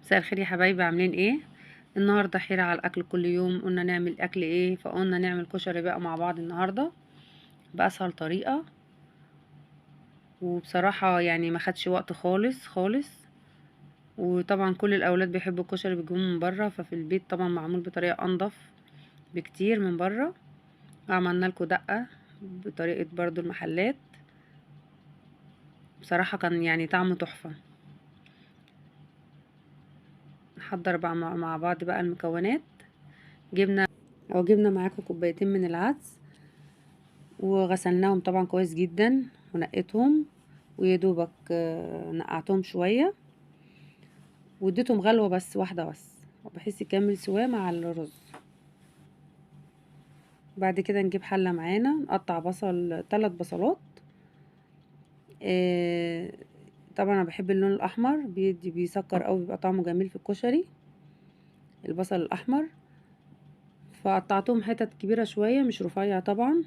مساء الخير يا حبايبي، عاملين ايه؟ النهارده حيرة على الاكل. كل يوم قلنا نعمل اكل ايه، فقلنا نعمل كشري بقى مع بعض النهارده باسهل طريقه. وبصراحه يعني ما خدش وقت خالص خالص. وطبعا كل الاولاد بيحبوا الكشري، بيجيبوه من بره، ففي البيت طبعا معمول بطريقه انضف بكتير من بره. عملنا لكم دقه بطريقه برضو المحلات. بصراحه كان يعني طعمه تحفه. نحضر بقى مع بعض بقى المكونات. جبنا معاكم كوبايتين من العدس، وغسلناهم طبعا كويس جدا ونقيتهم، ويدوبك نقعتهم شوية واديتهم غلوة بس واحدة بس، بحيث يكمل سواه مع الرز. بعد كده نجيب حلة معانا، نقطع بصل 3 بصلات. آه، طبعا انا بحب اللون الاحمر، بيسكر قوي، بيبقى طعمه جميل في الكشري البصل الاحمر. فقطعتهم حتت كبيرة شوية، مش رفيع طبعا.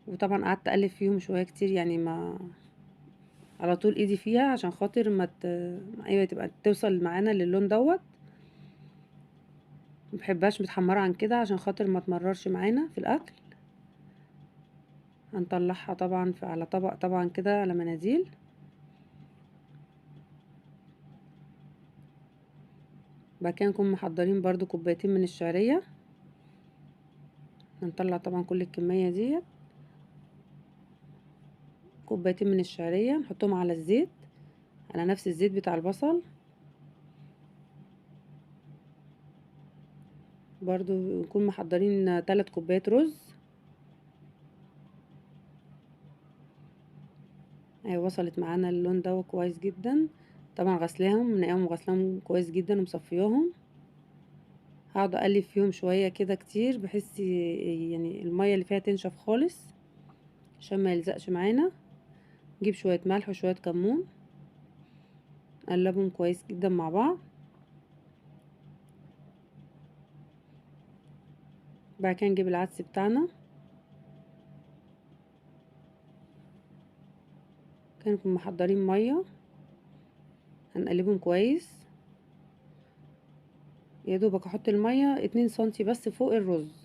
وطبعا قعدت اقلب فيهم شوية كتير، يعني ما على طول ايدي فيها عشان خاطر ايوه تبقى توصل معانا للون دوت. مبحبهاش متحمرة عن كده عشان خاطر ما تمررش معانا في الاكل. هنطلعها طبعا على طبق طبعا كده، على مناديل. بعد كده نكون محضرين برضو كوبايتين من الشعرية. هنطلع طبعا كل الكمية ديت. كوبايتين من الشعرية نحطهم على الزيت، على نفس الزيت بتاع البصل. برضو نكون محضرين 3 كوبايات رز. ايوه وصلت معانا اللون ده كويس جدا. طبعا غسلاهم منقاهم وغسلاهم كويس جدا ومصفياهم. هقعد اقلب فيهم شويه كده كتير، بحيث يعني الميه اللي فيها تنشف خالص عشان ما يلزقش معانا. نجيب شويه ملح وشويه كمون، نقلبهم كويس جدا مع بعض. بعد كده نجيب العدس بتاعنا، كانوا محضرين ميه، هنقلبهم كويس. يا دوبك احط الميه 2 سنتي بس فوق الرز.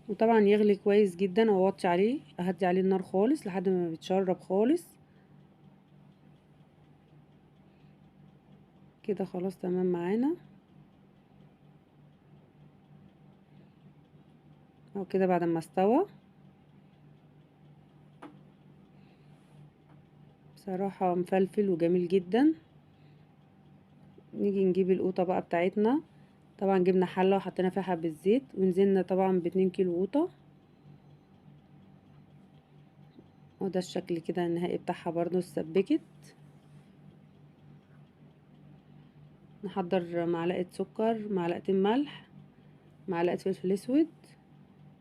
وطبعا يغلي كويس جدا، واوطي عليه، اهدي عليه النار خالص لحد ما بيتشرب خالص كده. خلاص تمام معانا. او كده بعد ما استوى بصراحة مفلفل وجميل جدا. نيجي نجيب القوطة بقى بتاعتنا. طبعا جبنا حلة وحطينا فيها حبة زيت، ونزلنا طبعا ب2 كيلو قوطة. وده الشكل كده النهائي بتاعها، برضو اتسبكت. نحضر معلقة سكر، معلقتين ملح، معلقة فلفل اسود،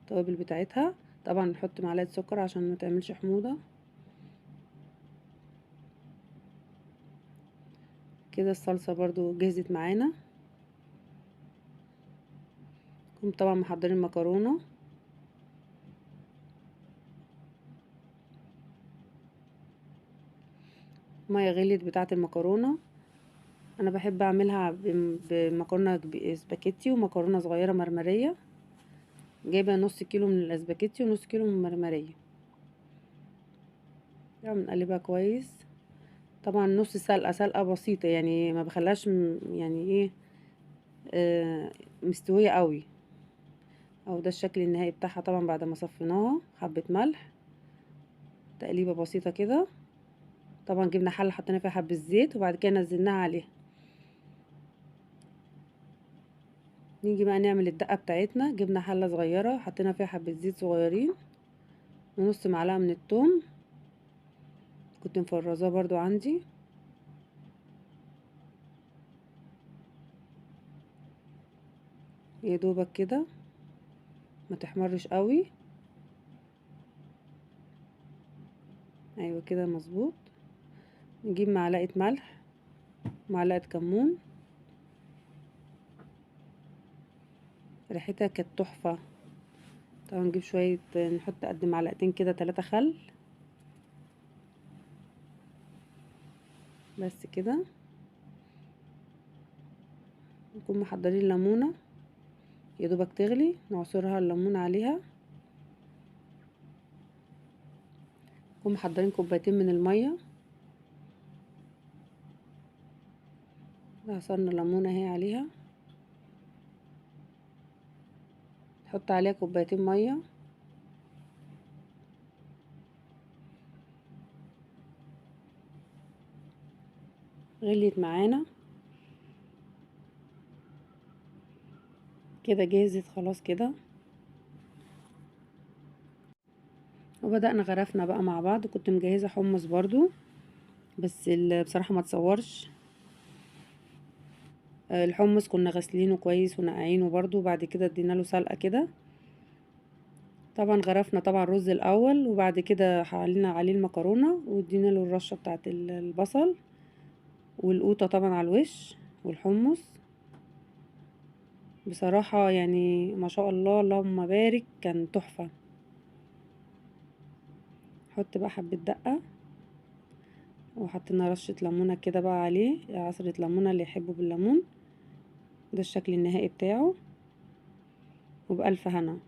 التوابل بتاعتها. طبعا نحط معلقة سكر عشان ما تعملش حموضة. كده الصلصة برضو جهزت معانا. كنت طبعا محضرين مكرونة. مية غليت بتاعة المكرونة. انا بحب اعملها بمكرونة سباكيتي ومكرونة صغيرة مرمرية. جايبة نص كيلو من الاسباجيتي ونص كيلو من المرمرية. يعني بنقلبها كويس. طبعا نص سلقة، سلقة بسيطة، يعني ما بخليهاش يعني ايه، مستوية قوي. او ده الشكل النهائي بتاعها. طبعا بعد ما صفيناها، حبة ملح، تقليبة بسيطة كده. طبعا جبنا حلة حطينا فيها حبة زيت، وبعد كده نزلناها عليها. نيجي بقى نعمل الدقة بتاعتنا. جبنا حلة صغيرة حطينا فيها حبة زيت صغيرين، ونص معلقة من الثوم، كنت مفرزاه برضو عندي. يا دوبك كده، ما تحمرش قوي. ايوه كده مظبوط. نجيب معلقة ملح، معلقة كمون، ريحتها كانت تحفة. طبعا نجيب شوية، نحط قد معلقتين كده 3 خل. بس كده. نكون محضرين الليمونه يا دوبك تغلي، نعصرها الليمون عليها. نكون محضرين كوبايتين من الميه، عصرنا الليمونه اهي عليها. نحط عليها كوبايتين ميه، غليت معانا كده، جهزت خلاص كده. وبدأنا غرفنا بقى مع بعض. كنت مجهزة حمص برضو، بس بصراحة ما تصورش. الحمص كنا غسلينه كويس ونقعينه برضو، وبعد كده ادينا له سلقة كده. طبعا غرفنا طبعا الرز الاول، وبعد كده حلينا عليه المكرونة وادينا له الرشة بتاعت البصل والقوطة طبعا على الوش والحمص. بصراحة يعني ما شاء الله اللهم بارك، كان تحفة. حط بقى حبة دقة، وحطينا رشة ليمونة كده بقى عليه، عصرة ليمونة اللي يحبه بالليمون. ده الشكل النهائي بتاعه، وبألف هنا.